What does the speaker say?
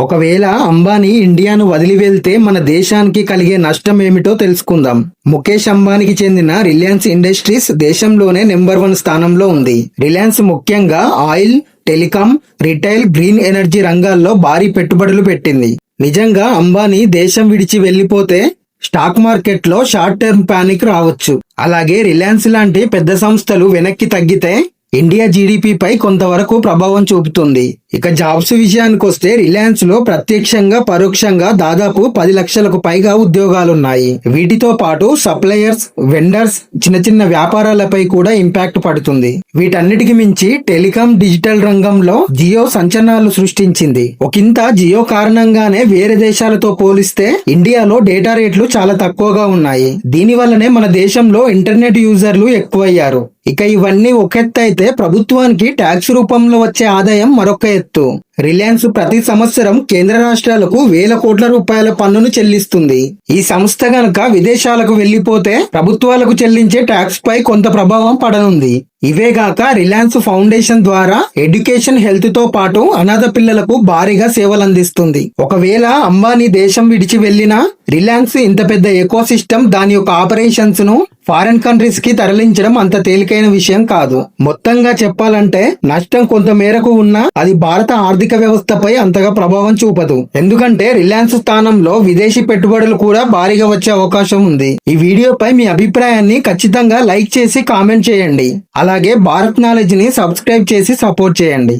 ఒకవేళ అంబానీ ఇండియాను వదిలి వెళ్తే మన దేశానికి కలిగే నష్టం ఏమిటో తెలుసుకుందాం. ముఖేష్ అంబానీకి చెందిన రిలయన్స్ ఇండస్ట్రీస్ దేశంలోనే నెంబర్ 1 స్థానంలో ఉంది. రిలయన్స్ ముఖ్యంగా oil, telecom, retail, green energy రంగాల్లో భారీ పెట్టుబడులు పెట్టింది. నిజంగా అంబానీ దేశం విడిచి వెళ్లిపోతే స్టాక్ మార్కెట్లో షార్ట్ టర్మ్ పానిక్ రావచ్చు. అలాగే రిలయన్స్ లాంటి పెద్ద సంస్థలు వెనక్కి తగ్గితే ఇండియా జీడీపీపై కొంతవరకు ప్రభావం చూపుతుంది. ఇక జాబ్స్ విషయానికి వస్తే రిలయన్స్ లో ప్రత్యక్షంగా పరోక్షంగా దాదాపు 10 లక్షలకు పైగా ఉద్యోగాలున్నాయి. వీటితో పాటు సప్లయర్స్, వెండర్స్, చిన్న చిన్న వ్యాపారాలపై కూడా ఇంపాక్ట్ పడుతుంది. వీటన్నిటికి మించి టెలికాం, డిజిటల్ రంగంలో జియో సంచలనాలు సృష్టించింది. ఒకంత జియో కారణంగానే వేరే దేశాలతో పోలిస్తే ఇండియాలో డేటా రేట్లు చాలా తక్కువగా ఉన్నాయి. దీని వల్లనే మన దేశంలో ఇంటర్నెట్ యూజర్లు ఎక్కువయ్యారు. ఇక ఇవన్నీ ఒక ఎత్తు అయితే ప్రభుత్వానికి ట్యాక్స్ రూపంలో వచ్చే ఆదాయం మరొక ఎత్తు. రిలయన్స్ ప్రతి సంవత్సరం కేంద్ర రాష్ట్రాలకు వేల కోట్ల రూపాయల పన్నును చెల్లిస్తుంది. ఈ సంస్థ గనక విదేశాలకు వెళ్లిపోతే ప్రభుత్వాలకు చెల్లించే ట్యాక్స్ పై కొంత ప్రభావం పడనుంది. ఇవేగాక రిలయన్స్ ఫౌండేషన్ ద్వారా ఎడ్యుకేషన్, హెల్త్ తో పాటు అనాథ పిల్లలకు భారీగా సేవలందిస్తుంది. ఒకవేళ అంబానీ దేశం విడిచి వెళ్లినా రిలయన్స్ ఇంత పెద్ద ఎకో సిస్టమ్, దాని యొక్క ఆపరేషన్స్ ను ఫారెన్ కంట్రీస్ కి తరలించడం అంత తేలికైన విషయం కాదు. మొత్తంగా చెప్పాలంటే నష్టం కొంత మేరకు ఉన్నా అది భారత ఆర్థిక వ్యవస్థపై అంతగా ప్రభావం చూపదు. ఎందుకంటే రిలయన్స్ స్థానంలో విదేశీ పెట్టుబడులు కూడా భారీగా వచ్చే అవకాశం ఉంది. ఈ వీడియోపై మీ అభిప్రాయాన్ని ఖచ్చితంగా లైక్ చేసి కామెంట్ చేయండి. అలాగే భారత్ నాలెడ్జ్ ని సబ్స్క్రైబ్ చేసి సపోర్ట్ చేయండి.